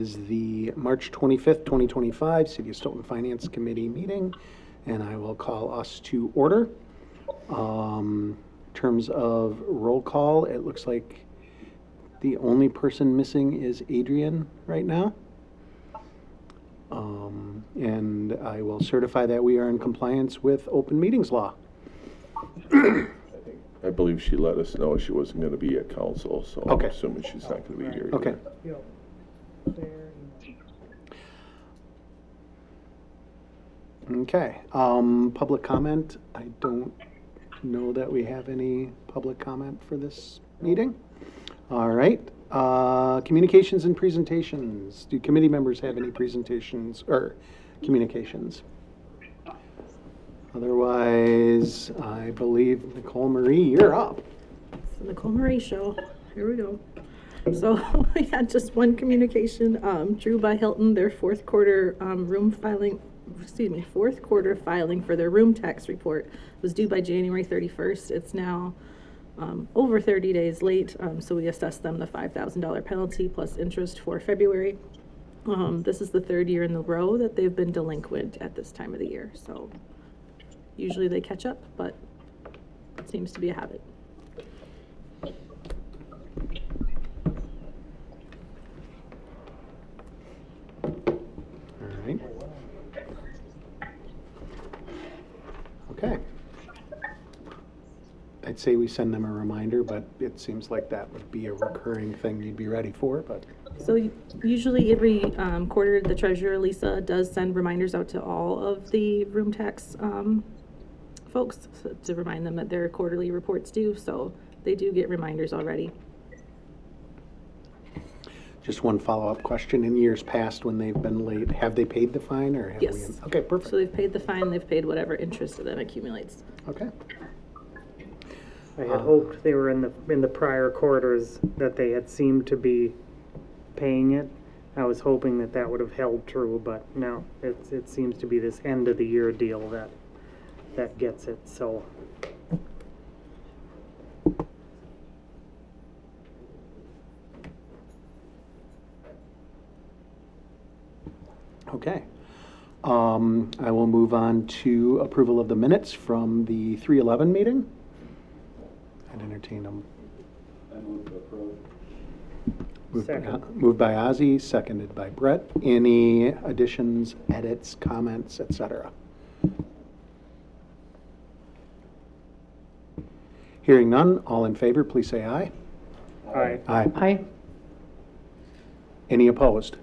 Is the March 25th, 2025 City of Stoughton Finance Committee meeting, and I will call us to order. In terms of roll call, it looks like the only person missing is Adrian right now. And I will certify that we are in compliance with open meetings law. I believe she let us know she wasn't going to be at council, so Okay. I'm assuming she's not going to be here. Okay. Yep. Okay. Public comment. I don't know that we have any public comment for this meeting. All right. Communications and presentations. Do committee members have any presentations or communications? Otherwise, I believe Nicole Marie, you're up. It's the Nicole Marie Show. Here we go. So we had just one communication. Drew by Hilton, their fourth quarter filing for their room tax report was due by January 31st. It's now over 30 days late, so we assessed them the $5,000 penalty plus interest for February. This is the third year in a row that they've been delinquent at this time of the year. So usually they catch up, but it seems to be a habit. All right. Okay. I'd say we send them a reminder, but it seems like that would be a recurring thing you'd be ready for, but. So usually every quarter, the treasurer, Lisa, does send reminders out to all of the room tax folks to remind them that their quarterly reports due, so they do get reminders already. Just one follow-up question. In years past, when they've been late, have they paid the fine or have we? Yes. Okay, perfect. So they've paid the fine, they've paid whatever interest then accumulates. Okay. I had hoped they were in the prior quarters that they had seemed to be paying it. I was hoping that would have held true, but no, it seems to be this end of the year deal that gets it, so. Okay. I will move on to approval of the minutes from the 3/11 meeting. I'd entertain them. Second. Moved by Ozzy, seconded by Brett. Any additions, edits, comments, etc.? Hearing none, all in favor, please say aye. Aye. Aye. Aye. Any opposed?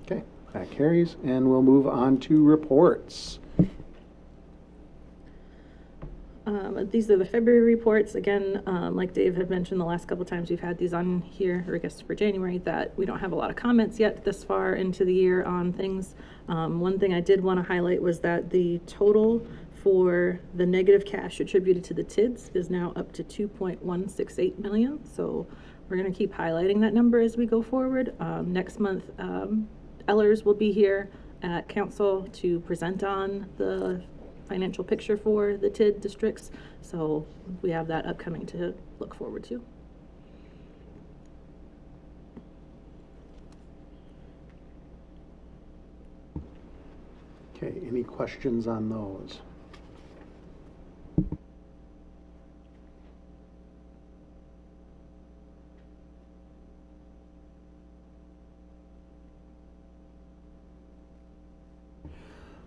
Okay, that carries, and we'll move on to reports. These are the February reports. Again, like Dave had mentioned the last couple times we've had these on here, or I guess for January, that we don't have a lot of comments yet this far into the year on things. One thing I did want to highlight was that the total for the negative cash attributed to the TIDS is now up to 2.168 million. So we're going to keep highlighting that number as we go forward. Next month, Ellers will be here at council to present on the financial picture for the TID districts. So we have that upcoming to look forward to. Okay, any questions on those?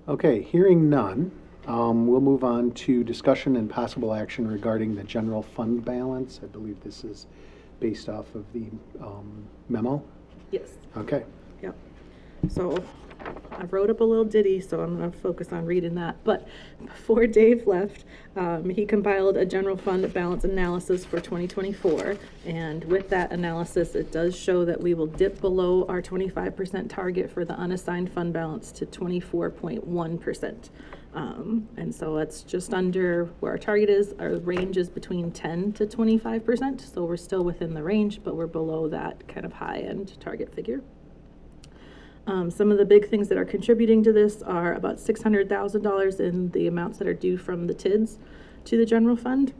Okay, hearing none, we'll move on to discussion and possible action regarding the general fund balance. I believe this is based off of the memo. Yes. Okay. Yep. So I wrote up a little ditty, so I'm going to focus on reading that. But before Dave left, he compiled a general fund balance analysis for 2024. And with that analysis, it does show that we will dip below our 25% target for the unassigned fund balance to 24.1%. And so that's just under where our target is. Our range is between 10 to 25%. So we're still within the range, but we're below that kind of high-end target figure. Some of the big things that are contributing to this are about $600,000 in the amounts that are due from the TIDS to the general fund.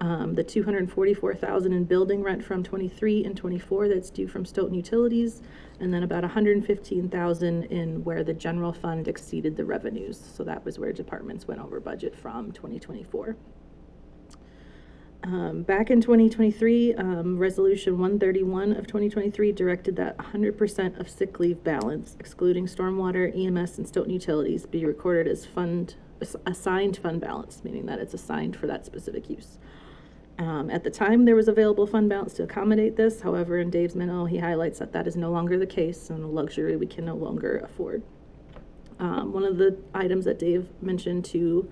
The $244,000 in building rent from 23 and 24 that's due from Stoughton Utilities, and then about $115,000 in where the general fund exceeded the revenues. So that was where departments went over budget from 2024. Back in 2023, Resolution 131 of 2023 directed that 100% of sick leave balance, excluding stormwater, EMS, and Stoughton Utilities, be recorded as assigned fund balance, meaning that it's assigned for that specific use. At the time, there was available fund balance to accommodate this. However, in Dave's memo, he highlights that that is no longer the case and a luxury we can no longer afford. One of the items that Dave mentioned to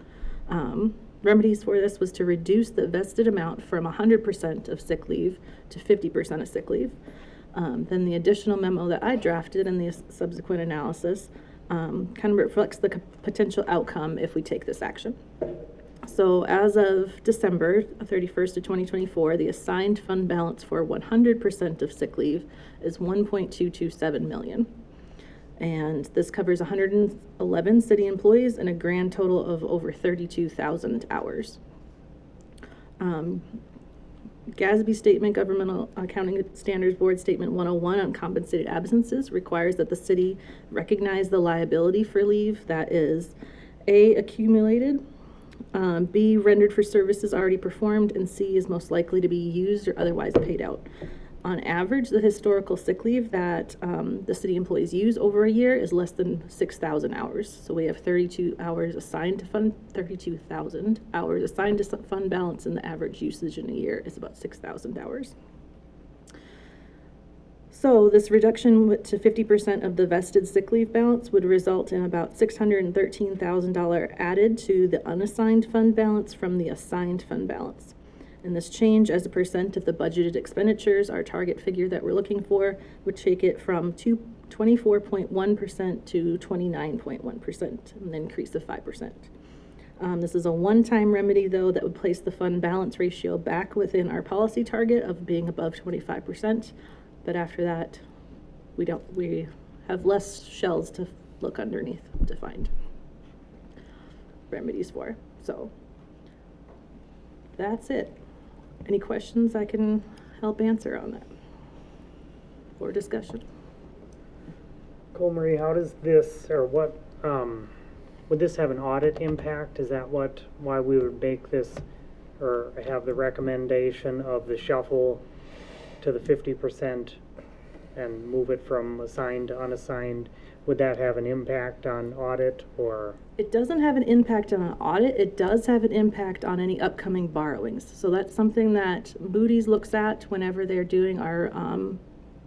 remedies for this was to reduce the vested amount from 100% of sick leave to 50% of sick leave. Then the additional memo that I drafted in the subsequent analysis kind of reflects the potential outcome if we take this action. So as of December 31st of 2024, the assigned fund balance for 100% of sick leave is $1.227 million. And this covers 111 city employees and a grand total of over 32,000 hours. GASB statement, Governmental Accounting Standards Board Statement 101 on compensated absences requires that the city recognize the liability for leave that is A, accumulated, B, rendered for services already performed, and C, is most likely to be used or otherwise paid out. On average, the historical sick leave that the city employees use over a year is less than 6,000 hours. So we have 32 hours assigned to fund, 32,000 hours assigned to fund balance, and the average usage in a year is about 6,000 hours. So this reduction to 50% of the vested sick leave balance would result in about $613,000 added to the unassigned fund balance from the assigned fund balance. And this change as a percent of the budgeted expenditures, our target figure that we're looking for, would take it from 24.1% to 29.1%, an increase of 5%. This is a one-time remedy, though, that would place the fund balance ratio back within our policy target of being above 25%. But after that, we have less shells to look underneath to find remedies for. So that's it. Any questions I can help answer on that or discussion? Cole Marie, how does this, or what, would this have an audit impact? Is that why we would make this, or have the recommendation of the shuffle to the 50% and move it from assigned to unassigned? Would that have an impact on audit, or? It doesn't have an impact on an audit. It does have an impact on any upcoming borrowings. So that's something that Moody's looks at whenever they're doing our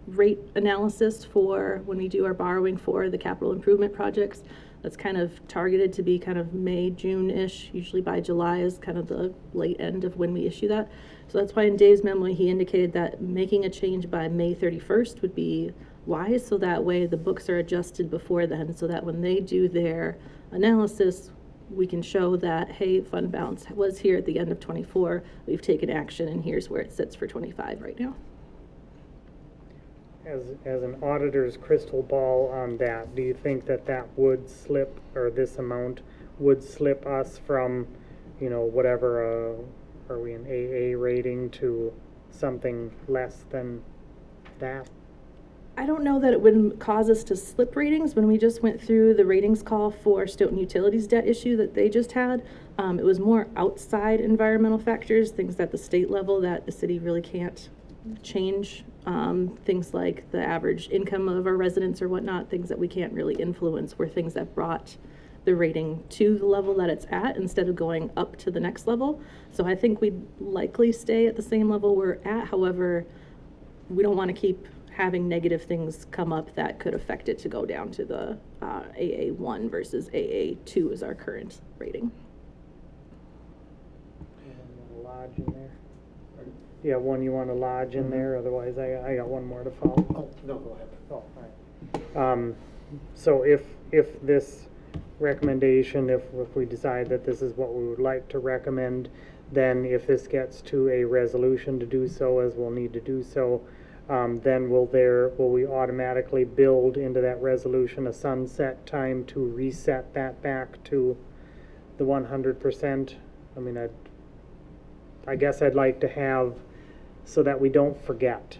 rate analysis for when we do our borrowing for the capital improvement projects. That's kind of targeted to be kind of May, June-ish. Usually by July is kind of the late end of when we issue that. So that's why in Dave's memo, he indicated that making a change by May 31st would be wise, so that way the books are adjusted before then, so that when they do their analysis, we can show that, hey, fund balance was here at the end of 24, we've taken action, and here's where it sits for 25 right now. As an auditor's crystal ball on that, do you think that would slip, or this amount would slip us from, whatever, are we an AA rating to something less than that? I don't know that it would cause us to slip ratings. When we just went through the ratings call for Stoughton Utilities debt issue that they just had, it was more outside environmental factors, things at the state level that the city really can't change, things like the average income of our residents or whatnot, things that we can't really influence, were things that brought the rating to the level that it's at instead of going up to the next level. So I think we'd likely stay at the same level we're at. However, we don't want to keep having negative things come up that could affect it to go down to the AA1 versus AA2 is our current rating. And lodge in there. Yeah, one you want to lodge in there, otherwise I got one more to follow. Oh, no, go ahead. Oh, all right. So if this recommendation, if we decide that this is what we would like to recommend, then if this gets to a resolution to do so, as we'll need to do so, then will we automatically build into that resolution a sunset time to reset that back to the 100%? I mean, I guess I'd like to have, so that we don't forget.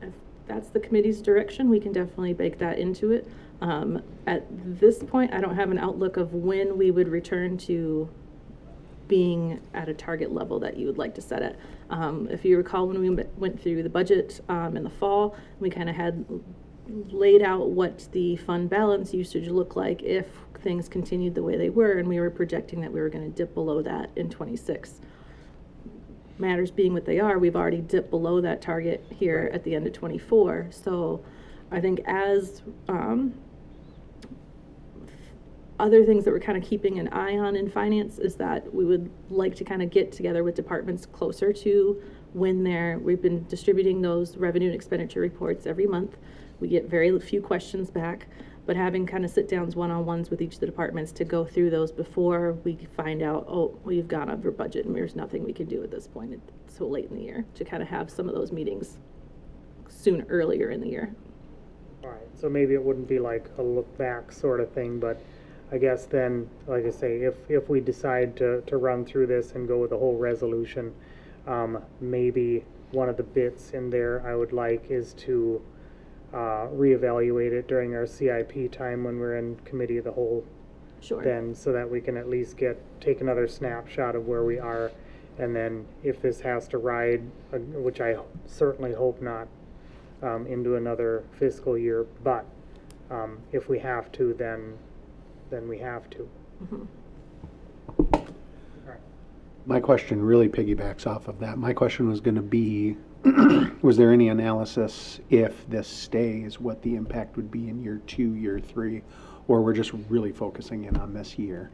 If that's the committee's direction, we can definitely bake that into it. At this point, I don't have an outlook of when we would return to being at a target level that you would like to set it. If you recall, when we went through the budget in the fall, we kind of had laid out what the fund balance usage looked like if things continued the way they were, and we were projecting that we were going to dip below that in '26. Matters being what they are, we've already dipped below that target here at the end of '24. So I think as other things that we're kind of keeping an eye on in finance is that we would like to kind of get together with departments closer to when we've been distributing those revenue and expenditure reports every month. We get very few questions back, but having kind of sit-downs, one-on-ones with each of the departments to go through those before we find out, oh, we've gone over budget and there's nothing we can do at this point. It's so late in the year to kind of have some of those meetings earlier in the year. All right, so maybe it wouldn't be like a look back sort of thing, but I guess then, like I say, if we decide to run through this and go with the whole resolution, maybe one of the bits in there I would like is to reevaluate it during our CIP time when we're in committee of the whole. Sure. Then, so that we can at least take another snapshot of where we are, and then if this has to ride, which I certainly hope not, into another fiscal year, but if we have to, then we have to. Mm-hmm. All right. My question really piggybacks off of that. My question was going to be, was there any analysis if this stays, what the impact would be in year 2, year 3, or we're just really focusing in on this year?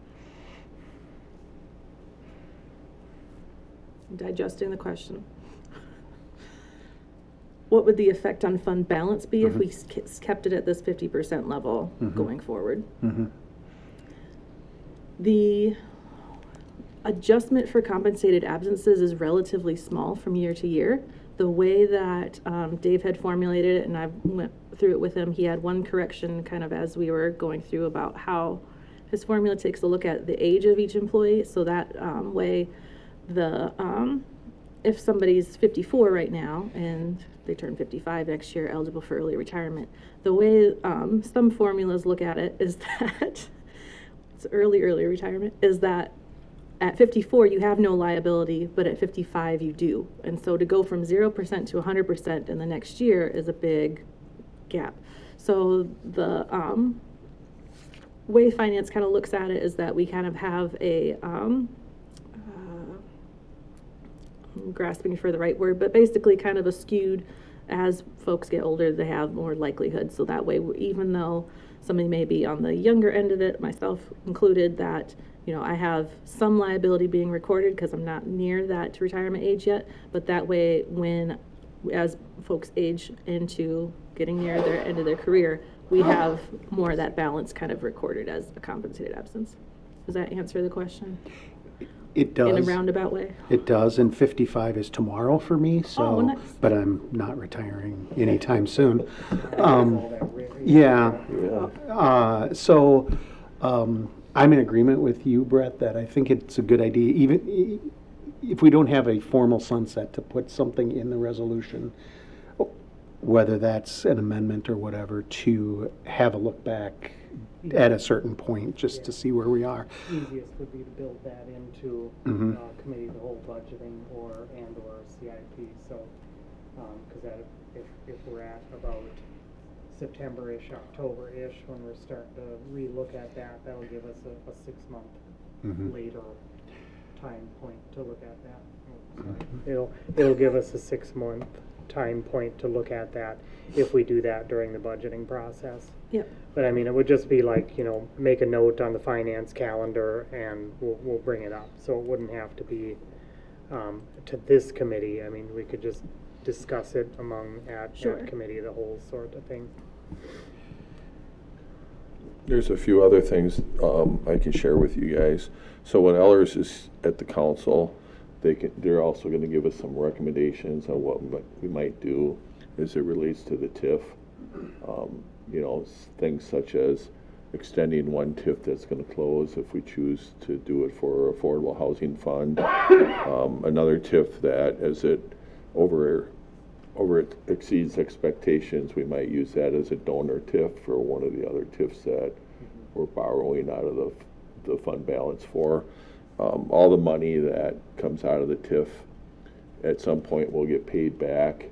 Digesting the question. What would the effect on fund balance be if we kept it at this 50% level going forward? The adjustment for compensated absences is relatively small from year to year. The way that Dave had formulated it, and I went through it with him, he had one correction kind of as we were going through about how his formula takes a look at the age of each employee. So that way, if somebody's 54 right now and they turn 55 next year, eligible for early retirement, the way some formulas look at it is that it's early retirement, is that at 54 you have no liability, but at 55 you do. And so to go from 0% to 100% in the next year is a big gap. So the way finance kind of looks at it is that we kind of have a I'm grasping for the right word, but basically kind of a skewed, as folks get older, they have more likelihood. So that way, even though somebody may be on the younger end of it, myself included, that, you know, I have some liability being recorded because I'm not near that retirement age yet, but that way, as folks age into getting near their end of their career, we have more of that balance kind of recorded as a compensated absence. Does that answer the question? It does. In a roundabout way? It does, and 55 is tomorrow for me, so, Oh, nice. but I'm not retiring anytime soon. All that Yeah. Yeah. I'm in agreement with you, Brett, that I think it's a good idea, even if we don't have a formal sunset, to put something in the resolution, whether that's an amendment or whatever, to have a look back at a certain point, just to see where we are. Easiest would be to build that into committee of the whole budgeting or CIP. So, because that if we're at about September-ish, October-ish, when we're starting to re-look at that, that'll give us a 6-month later time point to look at that. It'll give us a 6-month time point to look at that if we do that during the budgeting process. Yep. But I mean, it would just be like, you know, make a note on the finance calendar and we'll bring it up. So it wouldn't have to be to this committee. I mean, we could just discuss it at committee of the whole sort of thing. There's a few other things I can share with you guys. So when Ellers is at the council, they're also going to give us some recommendations on what we might do as it relates to the TIF. You know, things such as extending one TIF that's going to close if we choose to do it for Affordable Housing Fund. Another TIF that, as it exceeds expectations, we might use that as a donor TIF for one of the other TIFs that we're borrowing out of the fund balance for. All the money that comes out of the TIF at some point will get paid back.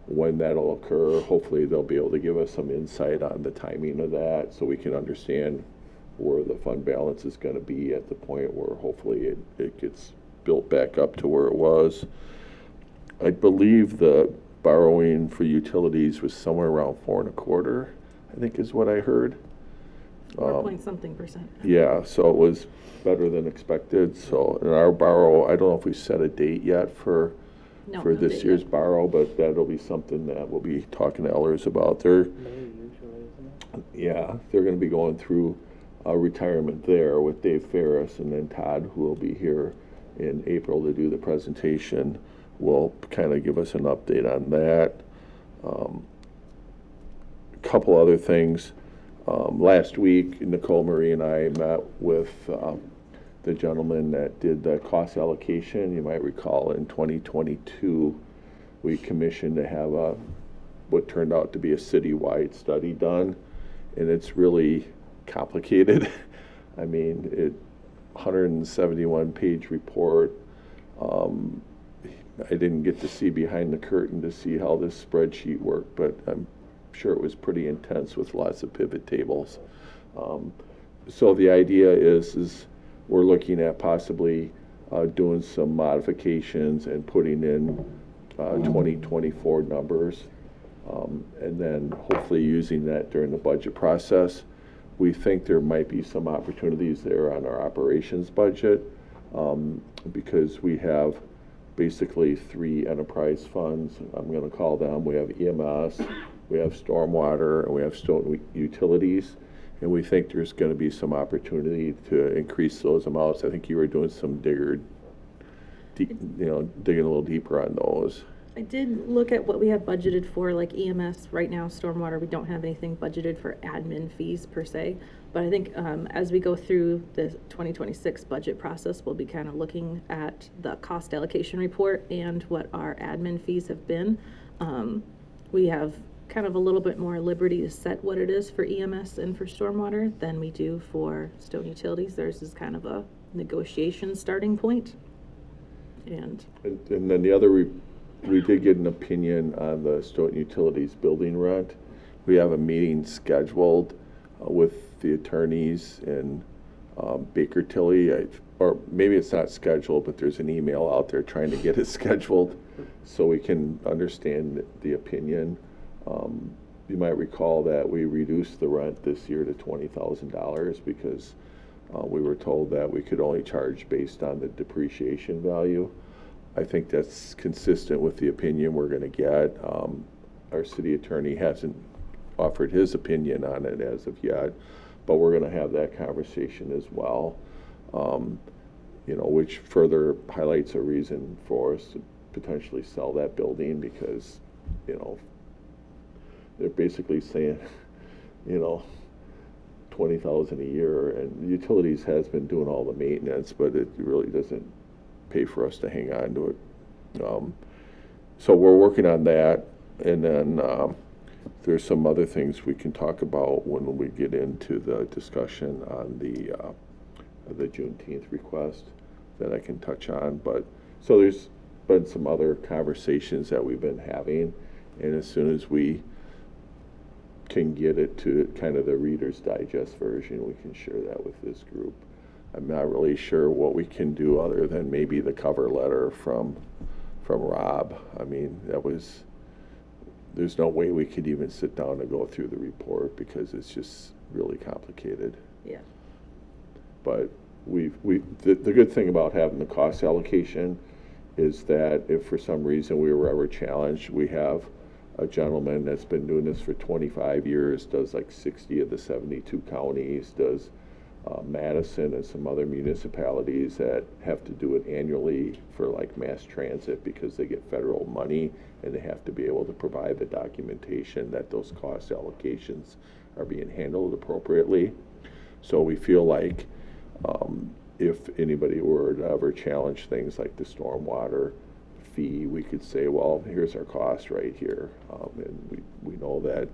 When that'll occur, hopefully they'll be able to give us some insight on the timing of that so we can understand where the fund balance is going to be at the point where hopefully it gets built back up to where it was. I believe the borrowing for utilities was somewhere around 4.25%, I think is what I heard. 4-point-something%. Yeah, so it was better than expected. So in our borrow, I don't know if we set a date yet for No, for no this date year's yet. borrow, but that'll be something that we'll be talking to Ellers about. They're going to be going through retirement there with Dave Ferris, and then Todd, who will be here in April to do the presentation, will kind of give us an update on that. A couple other things. Last week, Nicole Marie and I met with the gentleman that did the cost allocation. You might recall in 2022, we commissioned to have what turned out to be a citywide study done, and it's really complicated. I mean, 171-page report. I didn't get to see behind the curtain to see how this spreadsheet worked, but I'm sure it was pretty intense with lots of pivot tables. So the idea is we're looking at possibly doing some modifications and putting in 2024 numbers, and then hopefully using that during the budget process. We think there might be some opportunities there on our operations budget, because we have basically 3 enterprise funds, I'm going to call them. We have EMS, we have stormwater, and we have Stoughton utilities. And we think there's going to be some opportunity to increase those amounts. I think you were doing some digging a little deeper on those. I did look at what we have budgeted for, like EMS right now, stormwater. We don't have anything budgeted for admin fees per se. But I think as we go through the 2026 budget process, we'll be kind of looking at the cost allocation report and what our admin fees have been. We have kind of a little bit more liberty to set what it is for EMS and for stormwater than we do for Stoughton Utilities. Theirs is kind of a negotiation starting point. And then the other, we did get an opinion on the Stoughton Utilities building rent. We have a meeting scheduled with the attorneys in Baker Tilly, or maybe it's not scheduled, but there's an email out there trying to get it scheduled so we can understand the opinion. You might recall that we reduced the rent this year to $20,000 because we were told that we could only charge based on the depreciation value. I think that's consistent with the opinion we're going to get. Our city attorney hasn't offered his opinion on it as of yet, but we're going to have that conversation as well, which further highlights a reason for us to potentially sell that building because, they're basically saying, $20,000 a year, and utilities has been doing all the maintenance, but it really doesn't pay for us to hang on to it. So we're working on that, and then there's some other things we can talk about when we get into the discussion on the Juneteenth request that I can touch on. But so there's been some other conversations that we've been having, and as soon as we can get it to kind of the Reader's Digest version, we can share that with this group. I'm not really sure what we can do other than maybe the cover letter from Rob. I mean, there's no way we could even sit down and go through the report because it's just really complicated. yeah. But the good thing about having the cost allocation is that if for some reason we were ever challenged, we have a gentleman that's been doing this for 25 years, does like 60 of the 72 counties, does Madison and some other municipalities that have to do it annually for like mass transit because they get federal money and they have to be able to provide the documentation that those cost allocations are being handled appropriately. So we feel like if anybody were to ever challenge things like the stormwater fee, we could say, well, here's our cost right here. And we know that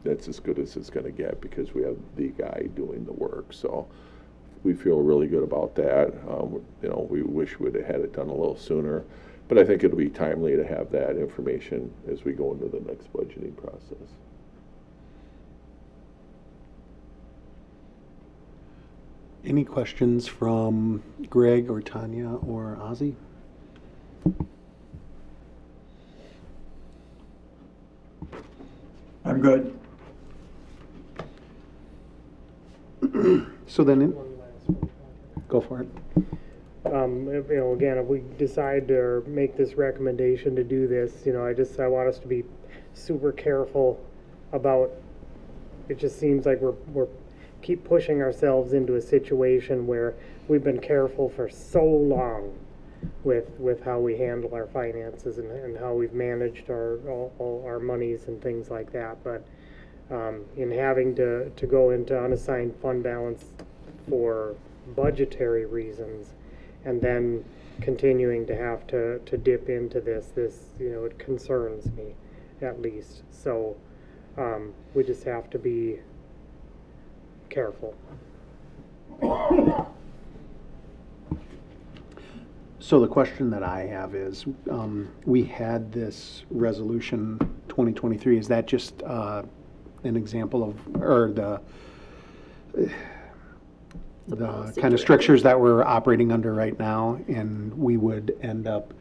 that's as good as it's going to get because we have the guy doing the work. So we feel really good about that. We wish we'd have had it done a little sooner, but I think it'll be timely to have that information as we go into the next budgeting process. Any questions from Greg or Tanya or Ozzy? I'm good. So then, One last one. go for it. Again, if we decide to make this recommendation to do this, I want us to be super careful about, it just seems like we're keep pushing ourselves into a situation where we've been careful for so long with how we handle our finances and how we've managed all our monies and things like that. But in having to go into unassigned fund balance for budgetary reasons and then continuing to have to dip into this, it concerns me at least. So we just have to be careful. So the question that I have is, we had this resolution 2023. Is that just an example of, or the policy kind of structures that we're operating under right now? And we would end up,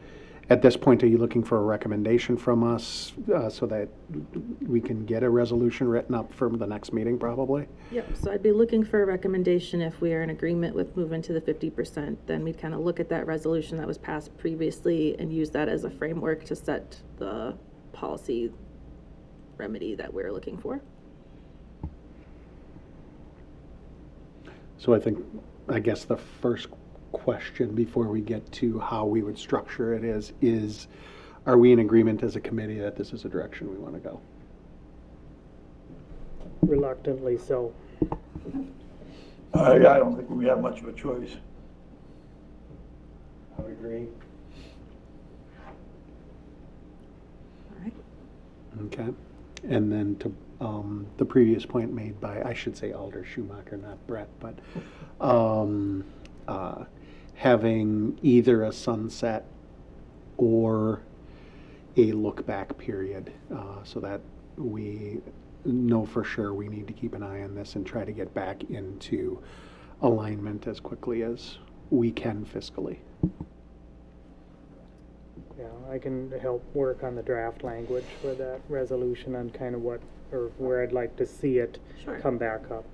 at this point, are you looking for a recommendation from us so that we can get a resolution written up for the next meeting probably? Yep, so I'd be looking for a recommendation if we are in agreement with moving to the 50%, then we'd kind of look at that resolution that was passed previously and use that as a framework to set the policy remedy that we're looking for. So I guess the first question before we get to how we would structure it is are we in agreement as a committee that this is a direction we want to go? Reluctantly so. I don't think we have much of a choice. I would agree. All right. Okay. And then to the previous point made by, I should say Alder Schumacher, not Brett, but having either a sunset or a look back period so that we know for sure we need to keep an eye on this and try to get back into alignment as quickly as we can fiscally. Yeah, I can help work on the draft language for that resolution on kind of where I'd like to see it Sure. come back up.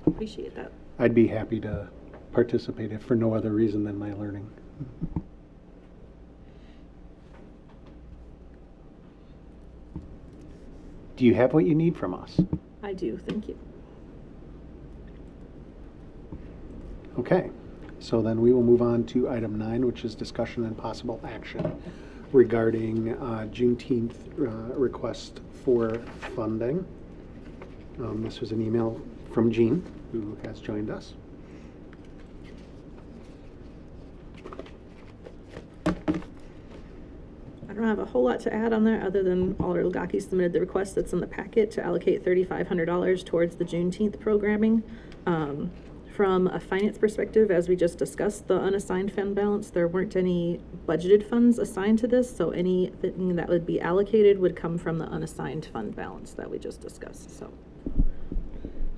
Appreciate that. I'd be happy to participate if for no other reason than my learning. Do you have what you need from us? I do, thank you. Okay, so then we will move on to item 9, which is discussion and possible action regarding Juneteenth request for funding. This was an email from Jean, who has joined us. I don't have a whole lot to add on there, other than Alder Lugaki submitted the request that's in the packet to allocate $3,500 towards the Juneteenth programming. From a finance perspective, as we just discussed, the unassigned fund balance, there weren't any budgeted funds assigned to this, so anything that would be allocated would come from the unassigned fund balance that we just discussed, so.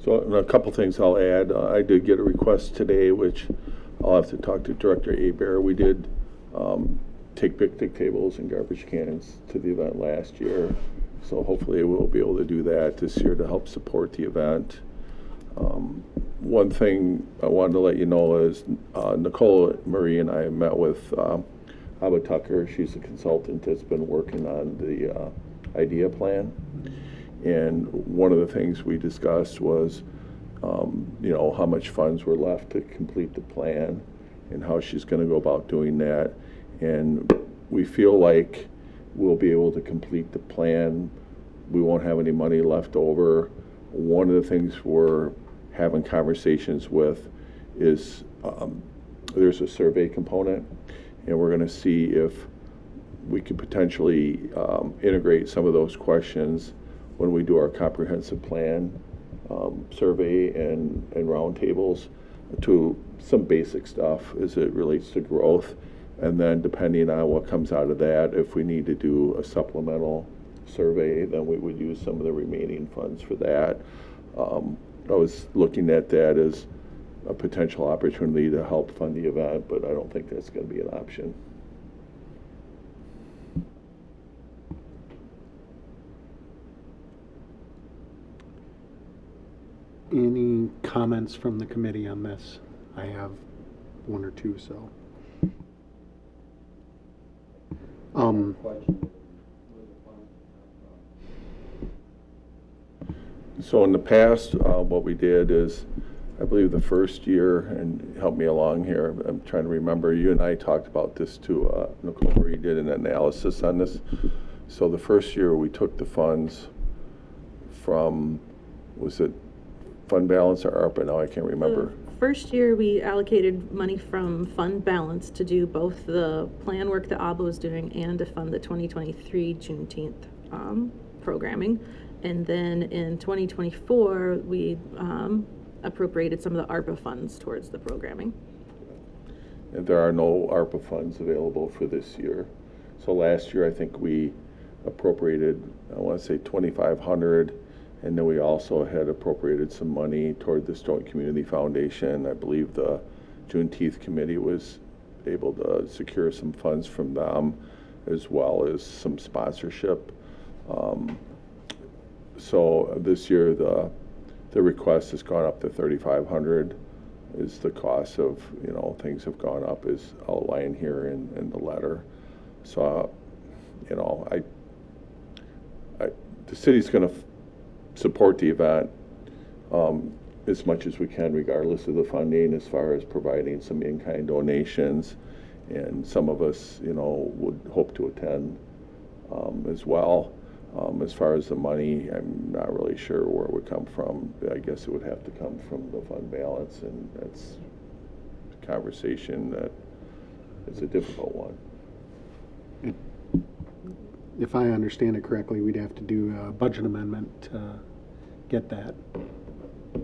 So a couple things I'll add. I did get a request today, which I'll have to talk to Director Abear. We did take picnic tables and garbage cans to the event last year, so hopefully we'll be able to do that this year to help support the event. One thing I wanted to let you know is Nicole Marie and I met with Abba Tucker. She's a consultant that's been working on the IDEA plan. And one of the things we discussed was, how much funds were left to complete the plan and how she's going to go about doing that. And we feel like we'll be able to complete the plan. We won't have any money left over. One of the things we're having conversations with is there's a survey component, and we're going to see if we could potentially integrate some of those questions when we do our comprehensive plan survey and roundtables to some basic stuff as it relates to growth. And then depending on what comes out of that, if we need to do a supplemental survey, then we would use some of the remaining funds for that. I was looking at that as a potential opportunity to help fund the event, but I don't think that's going to be an option. Any comments from the committee on this? I have one or two, so. So in the past, what we did is, I believe the first year, and help me along here, I'm trying to remember, you and I talked about this too, Nicole, where you did an analysis on this. So the first year we took the funds from, was it fund balance or ARPA? Now I can't remember. First year, we allocated money from fund balance to do both the plan work that ABA was doing and to fund the 2023 Juneteenth programming. And then in 2024, we appropriated some of the ARPA funds towards the programming. And there are no ARPA funds available for this year. So last year, I think we appropriated, I want to say 2,500, and then we also had appropriated some money toward the Stoughton Community Foundation. I believe the Juneteenth Committee was able to secure some funds from them, as well as some sponsorship. So this year, the request has gone up to 3,500. Is the cost of, things have gone up as outlined here in the letter. So, the city's going to support the event as much as we can, regardless of the funding, as far as providing some in-kind donations. And some of us, would hope to attend as well. As far as the money, I'm not really sure where it would come from. I guess it would have to come from the fund balance, and that's a conversation that is a difficult one. If I understand it correctly, we'd have to do a budget amendment to get that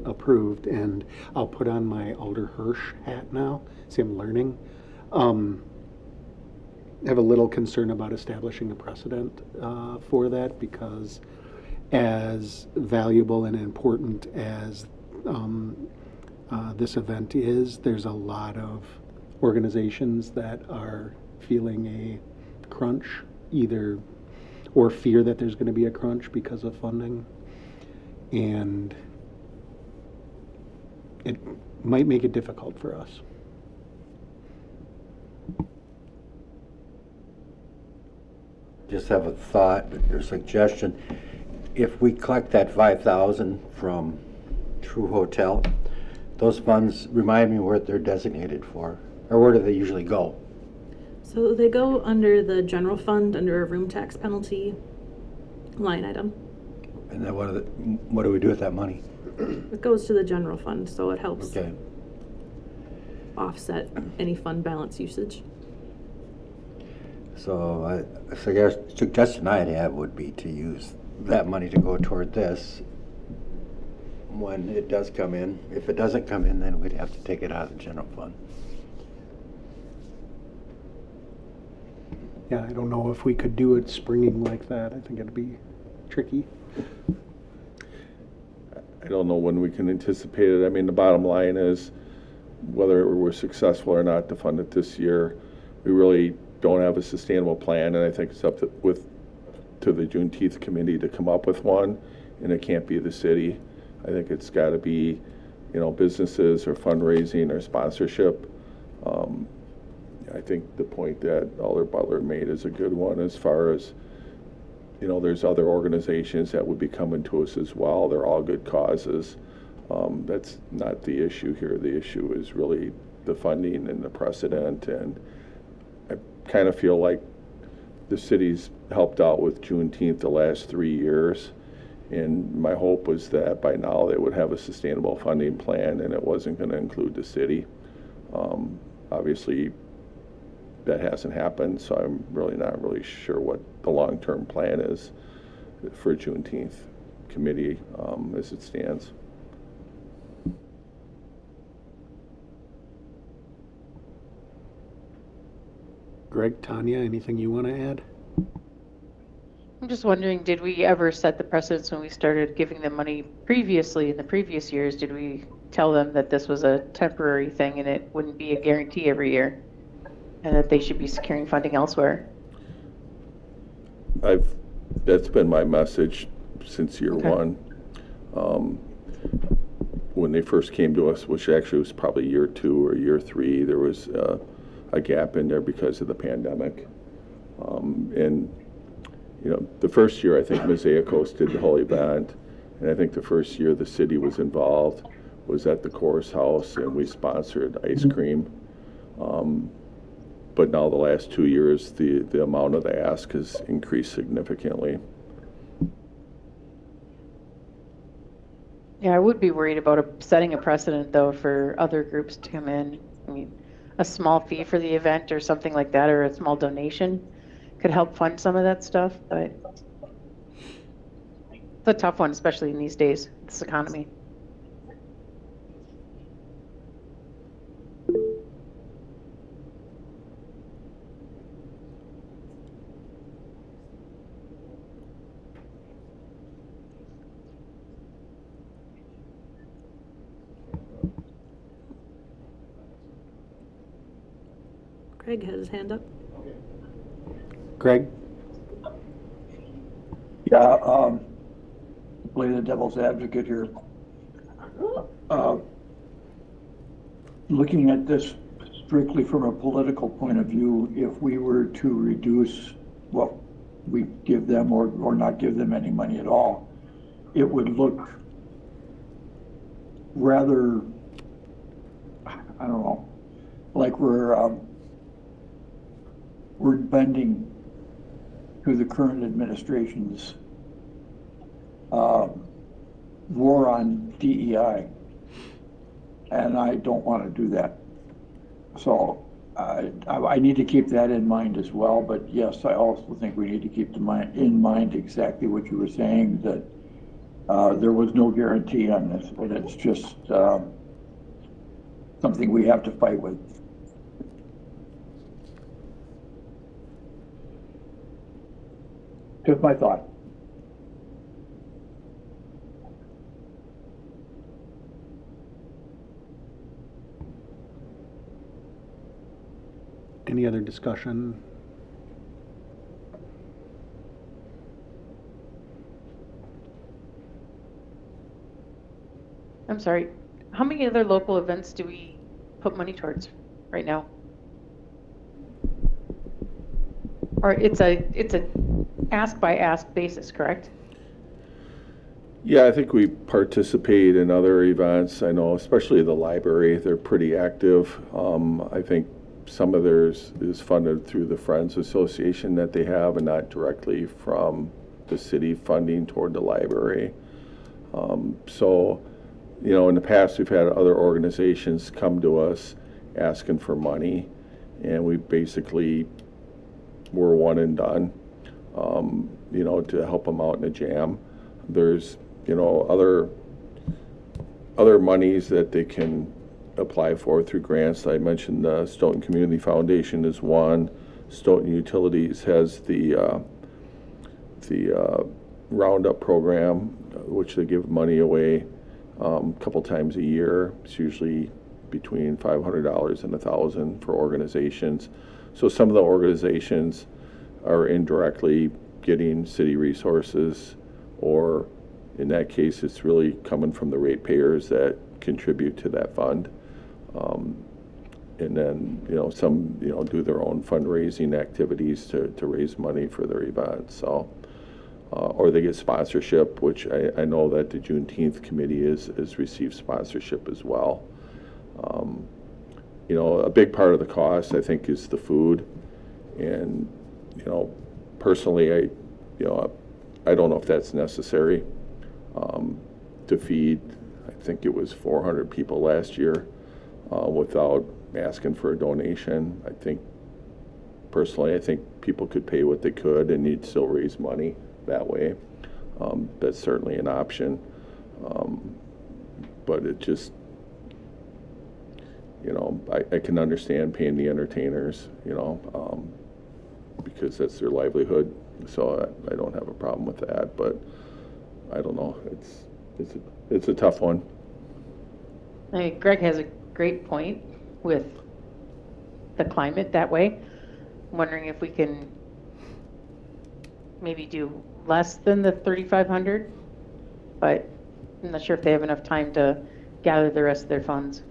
approved. And I'll put on my Alder Hirsch hat now. See, I'm learning. I have a little concern about establishing a precedent for that, because as valuable and important as this event is, there's a lot of organizations that are feeling a crunch, or fear that there's going to be a crunch because of funding. And it might make it difficult for us. Just have a thought or suggestion. If we collect that 5,000 from True Hotel, those funds, remind me what they're designated for, or where do they usually go? So they go under the general fund, under a room tax penalty line item. And then what do we do with that money? It goes to the general fund, so it helps Okay. offset any fund balance usage. So I guess suggestion I'd have would be to use that money to go toward this when it does come in. If it doesn't come in, then we'd have to take it out of the general fund. Yeah, I don't know if we could do it springing like that. I think it'd be tricky. I don't know when we can anticipate it. I mean, the bottom line is, whether we're successful or not to fund it this year, we really don't have a sustainable plan, and I think it's up to the Juneteenth committee to come up with one, and it can't be the city. I think it's got to be, businesses or fundraising or sponsorship. I think the point that Alder Butler made is a good one, as far as, there's other organizations that would be coming to us as well. They're all good causes. That's not the issue here. The issue is really the funding and the precedent, and I kind of feel like the city's helped out with Juneteenth the last 3 years, And my hope was that by now they would have a sustainable funding plan and it wasn't going to include the city. Obviously, that hasn't happened, so I'm really not really sure what the long-term plan is for Juneteenth committee as it stands. Greg, Tanya, anything you want to add? I'm just wondering, did we ever set the precedence when we started giving them money previously in the previous years? Did we tell them that this was a temporary thing and it wouldn't be a guarantee every year and that they should be securing funding elsewhere? That's been my message since year Okay. one. When they first came to us, which actually was probably year 2 or year 3, there was a gap in there because of the pandemic. And you know, the first year I think Mosaic hosted the whole event, and I think the first year the city was involved was at the Chorus House, and we sponsored ice cream. But now the last 2 years, the amount of the ask has increased significantly. Yeah, I would be worried about setting a precedent though for other groups to come in. I mean, a small fee for the event or something like that, or a small donation could help fund some of that stuff, but it's a tough one, especially in these days, this economy. Craig has his hand up. Greg? Yeah, play the devil's advocate here. Looking at this strictly from a political point of view, if we were to reduce what we give them or not give them any money at all, it would look rather, I don't know, like we're bending to the current administration's war on DEI, and I don't want to do that. So I need to keep that in mind as well. But yes, I also think we need to keep in mind exactly what you were saying, that there was no guarantee on this, but it's just something we have to fight with. Just my thought. Any other discussion? I'm sorry, how many other local events do we put money towards right now? Or it's a ask by ask basis, correct? Yeah, I think we participate in other events. I know, especially the library, they're pretty active. I think some of theirs is funded through the Friends Association that they have and not directly from the city funding toward the library. So, you know, in the past we've had other organizations come to us asking for money, and we basically were one and done, you know, to help them out in a jam. There's, you know, other monies that they can apply for through grants. I mentioned the Stoughton Community Foundation is one. Stoughton Utilities has the Roundup program, which they give money away a couple times a year. It's usually between $500 and $1,000 for organizations. So some of the organizations are indirectly getting city resources, or in that case, it's really coming from the ratepayers that contribute to that fund. And then, you know, some, you know, do their own fundraising activities to raise money for their events. So, or they get sponsorship, which I know that the Juneteenth committee has received sponsorship as well. You know, a big part of the cost, I think, is the food. And, you know, personally, I don't know if that's necessary. to feed, I think it was 400 people last year, without asking for a donation. Personally, I think people could pay what they could and you'd still raise money that way. That's certainly an option. But it just, I can understand paying the entertainers, because that's their livelihood. So I don't have a problem with that, but I don't know. It's a tough one. Greg has a great point with the climate that way. I'm wondering if we can maybe do less than the 3,500, but I'm not sure if they have enough time to gather the rest of their funds.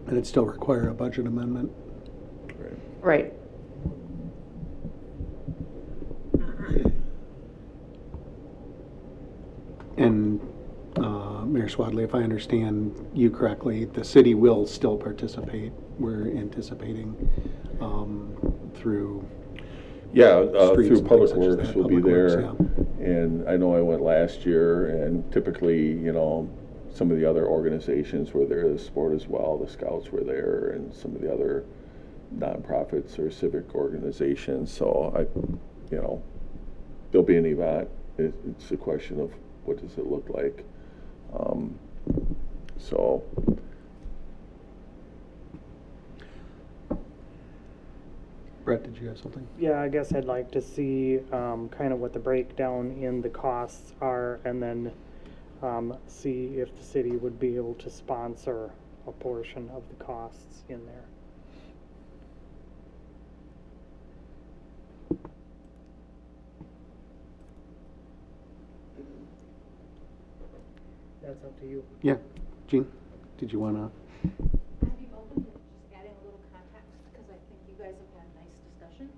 And it'd still require a budget amendment. Right. And Mayor Swadley, if I understand you correctly, the city will still participate. We're anticipating through streets through and Public things such as Works that. will be Public Works, there. yeah. And I know I went last year, and typically, some of the other organizations were there, the sport as well, the Scouts were there, and some of the other nonprofits or civic organizations. So there'll be an event. It's a question of what does it look like. So. Brett, did you have something? Yeah, I guess I'd like to see kind of what the breakdown in the costs are, and then see if the city would be able to sponsor a portion of the costs in there. That's up to you. Yeah. Jean, did you want to? I'd be open to just adding a little context, because I think you guys have had a nice discussion.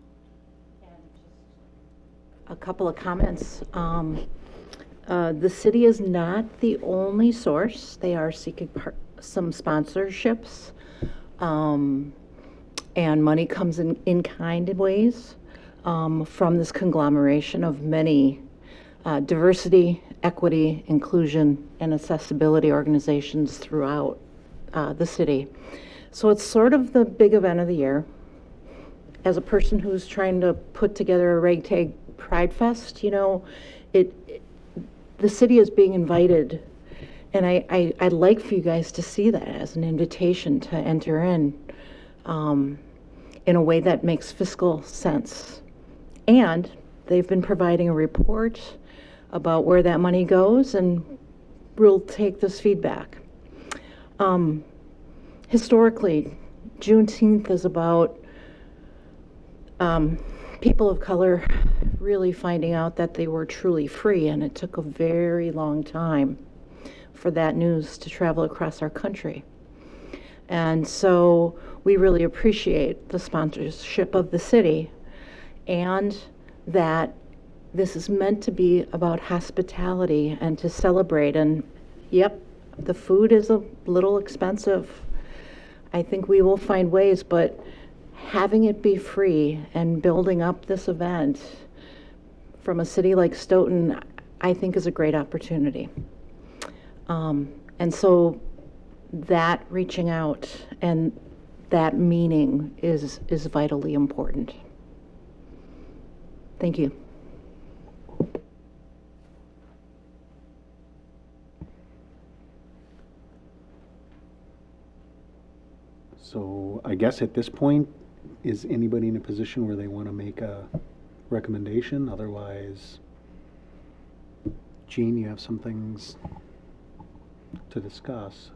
And just a couple of comments. The city is not the only source. They are seeking some sponsorships. And money comes in kind of ways from this conglomeration of many diversity, equity, inclusion, and accessibility organizations throughout the city. So it's sort of the big event of the year. As a person who's trying to put together a ragtag Pride Fest, the city is being invited, and I'd like for you guys to see that as an invitation to enter in a way that makes fiscal sense. And they've been providing a report about where that money goes, and we'll take this feedback. Historically, Juneteenth is about people of color really finding out that they were truly free, and it took a very long time for that news to travel across our country. And so we really appreciate the sponsorship of the city, and that this is meant to be about hospitality and to celebrate. And yep, the food is a little expensive. I think we will find ways, but having it be free and building up this event from a city like Stoughton, I think is a great opportunity. And so that reaching out and that meaning is vitally important. Thank you. So I guess at this point, is anybody in a position where they want to make a recommendation? Otherwise, Jean, you have some things to discuss.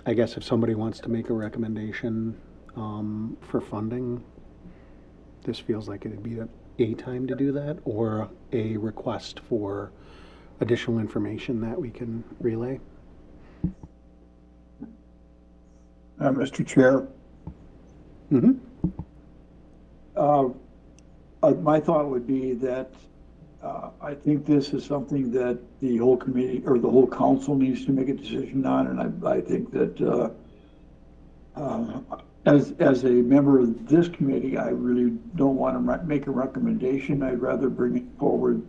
I guess if somebody wants to make a recommendation for funding, this feels like it'd be a time to do that, or a request for additional information that we can relay. Mr. Chair, Mm-hmm. my thought would be that I think this is something that the whole committee or the whole council needs to make a decision on, and I think that as a member of this committee, I really don't want to make a recommendation. I'd rather bring it forward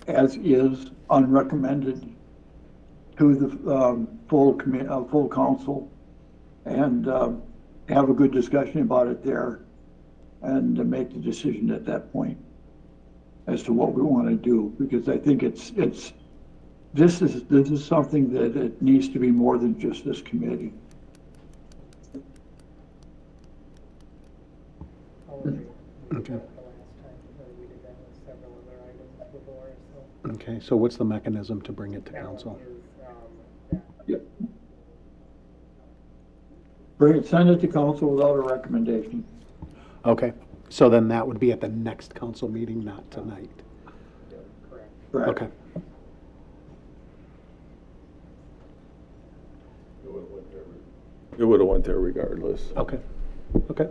as is, unrecommended, to the full council, and have a good discussion about it there, and make the decision at that point as to what we want to do, because I think this is something that it needs to be more than just this committee. Okay. Okay, so what's the mechanism to bring it to council? Send it to council without a recommendation. Okay, so then that would be at the next council meeting, not tonight. Correct. Okay, It would have went there regardless. okay, okay.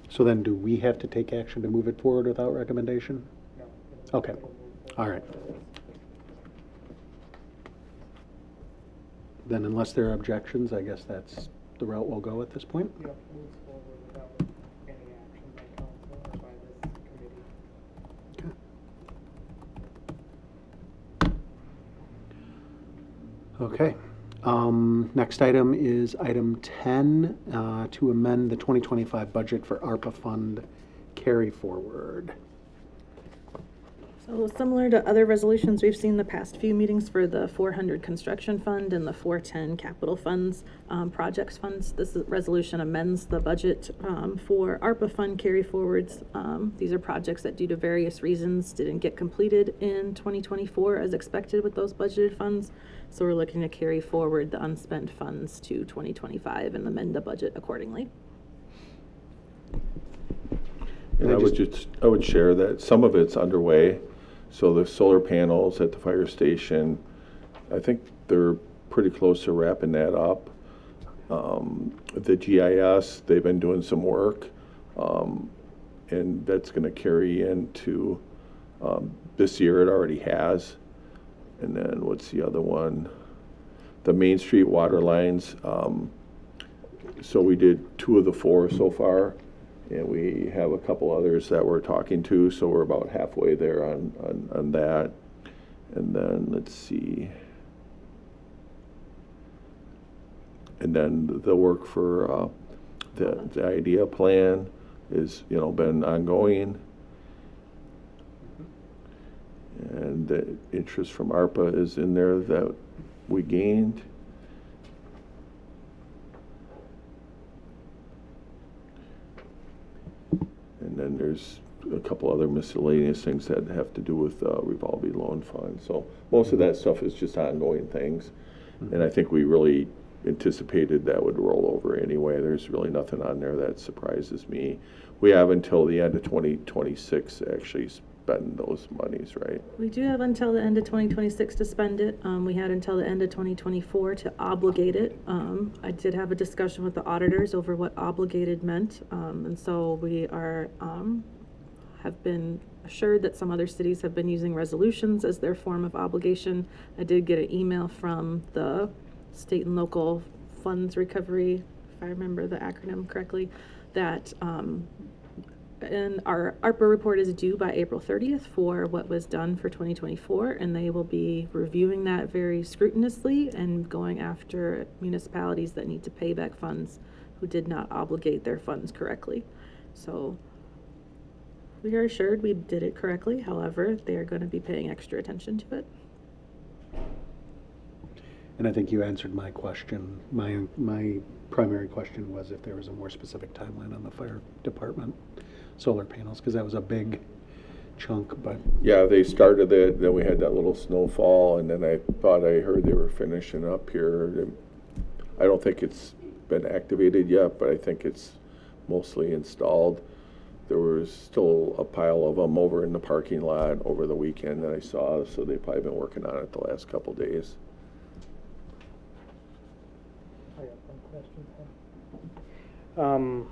So then do we have to take action to move it forward without recommendation? No. Okay, all right. Then unless there are objections, I guess that's the route we'll go at this point. Yep, moves forward without any action by council or by this committee. Okay. Next item is item 10, to amend the 2025 budget for ARPA fund carry forward. So similar to other resolutions we've seen the past few meetings for the 400 construction fund and the 410 capital funds, projects funds, this resolution amends the budget for ARPA fund carry forwards. These are projects that due to various reasons didn't get completed in 2024 as expected with those budgeted funds. So we're looking to carry forward the unspent funds to 2025 and amend the budget accordingly. And I would share that some of it's underway. So the solar panels at the fire station, I think they're pretty close to wrapping that up. The GIS, they've been doing some work, and that's going to carry into this year. It already has. And then what's the other one? The Main Street water lines. So we did 2 of the 4 so far. And we have a couple others that we're talking to, so we're about halfway there on that. And then, let's see. And then the work for the IDEA plan is, been ongoing. And the interest from ARPA is in there that we gained. And then there's a couple other miscellaneous things that have to do with revolving loan fund. So most of that stuff is just ongoing things. And I think we really anticipated that would roll over anyway. There's really nothing on there that surprises me. We have until the end of 2026 to actually spend those monies, right? We do have until the end of 2026 to spend it. We had until the end of 2024 to obligate it. I did have a discussion with the auditors over what obligated meant. And so we are, have been assured that some other cities have been using resolutions as their form of obligation. I did get an email from the state and local funds recovery, if I remember the acronym correctly, that and our ARPA report is due by April 30th for what was done for 2024, and they will be reviewing that very scrupulously and going after municipalities that need to pay back funds who did not obligate their funds correctly. So we are assured we did it correctly. However, they are going to be paying extra attention to it. And I think you answered my question. My primary question was if there was a more specific timeline on the fire department solar panels, because that was a big chunk, but. Yeah, they started it, then we had that little snowfall, and then I thought I heard they were finishing up here. I don't think it's been activated yet, but I think it's mostly installed. There was still a pile of them over in the parking lot over the weekend that I saw, so they've probably been working on it the last couple days. I got one question.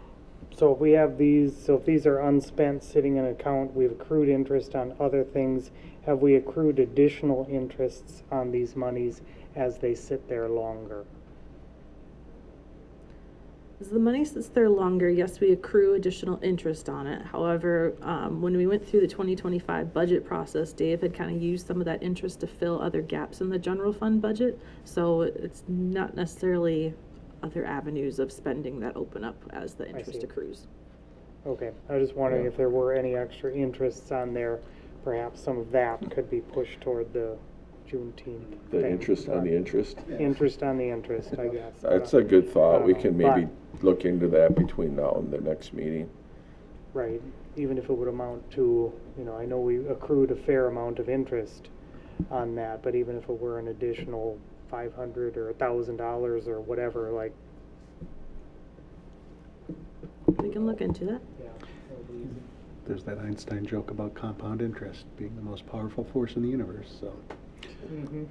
So if we have these, so if these are unspent, sitting in an account, we've accrued interest on other things, have we accrued additional interests on these monies as they sit there longer? As the money sits there longer, yes, we accrue additional interest on it. However, when we went through the 2025 budget process, Dave had kind of used some of that interest to fill other gaps in the general fund budget. So it's not necessarily other avenues of spending that open up as the interest see. accrues. Okay, I was just wondering if there were any extra interests on there, perhaps some of that could be pushed toward the Juneteenth. The thing. interest on the interest. Interest on the interest, I guess. That's a good thought. We can maybe But- look into that between now and the next meeting. Right, even if it would amount to, I know we accrued a fair amount of interest on that, but even if it were an additional $500 or $1,000 or whatever, like. We can look into that. Yeah. There's that Einstein joke about compound interest being the most powerful force in the universe, so. Mm-hmm.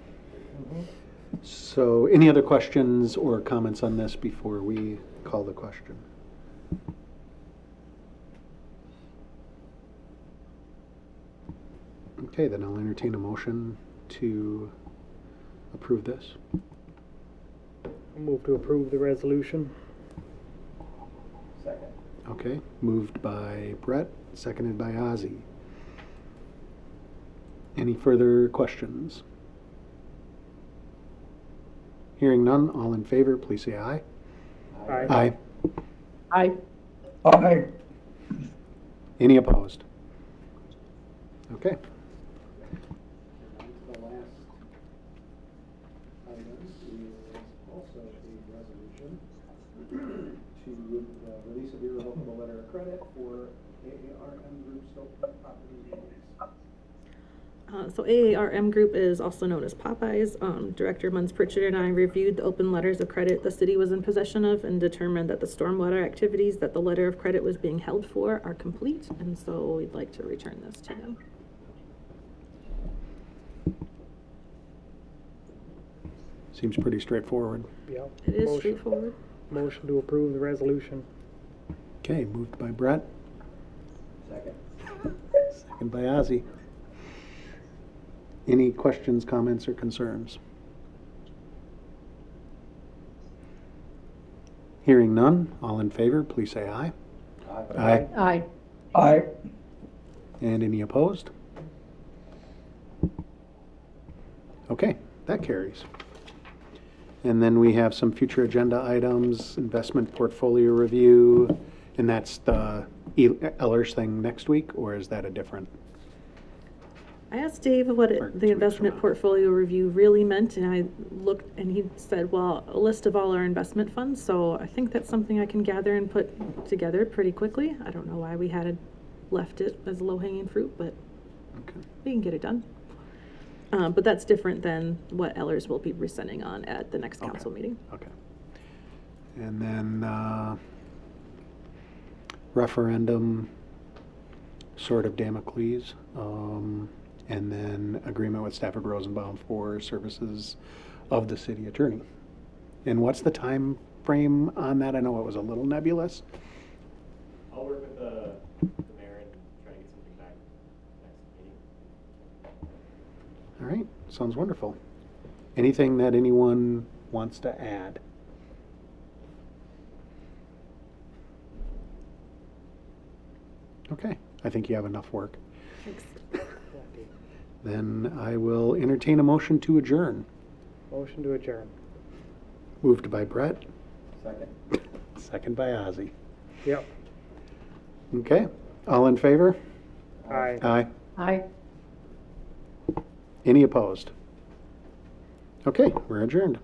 So, any other questions or comments on this before we call the question? Okay, then I'll entertain a motion to approve this. Move to approve the resolution. Okay, moved by Brett, seconded by Ozzy. Any further questions? Hearing none, all in favor, please say aye. Aye. I, Aye. Any opposed? Okay. The last item is also a resolution to release of irrevocable letter of credit for AARM Group Stoughton Property Release. So AARM Group is also known as Popeyes. Director Munz Pritchard and I reviewed the open letters of credit the city was in possession of and determined that the stormwater activities that the letter of credit was being held for are complete, and so we'd like to return this to them. Seems pretty straightforward. Yep. It is Motion- straightforward. Motion to approve the resolution. Okay, moved by Brett. Second by Ozzy. Any questions, comments, or concerns? Hearing none, all in favor, please say aye. Aye. I, Aye. And any opposed? Okay, that carries. And then we have some future agenda items, investment portfolio review, and that's the Ellers thing next week, or is that a different? I asked Dave what Or 2 weeks the from investment now. portfolio review really meant, and I looked, and he said, well, a list of all our investment funds, so I think that's something I can gather and put together pretty quickly. I don't know why we had left it as low-hanging fruit, but Okay. we can get it done. But that's different than what Ellers will be presenting on at the next council meeting. Okay. And then referendum, sort of Damocles, and then agreement with Stafford Rosenbaum for services of the city attorney. And what's the time frame on that? I know it was a little nebulous. I'll work with the mayor and try to get something back next meeting. All right, sounds wonderful. Anything that anyone wants to add? Okay, I think you have enough work. Thanks. Then I will entertain a motion to adjourn. Motion to adjourn. Moved by Brett, Second. second by Ozzy. Yep. Okay, all in favor? Aye. Aye. I. Any opposed? Okay, we're adjourned.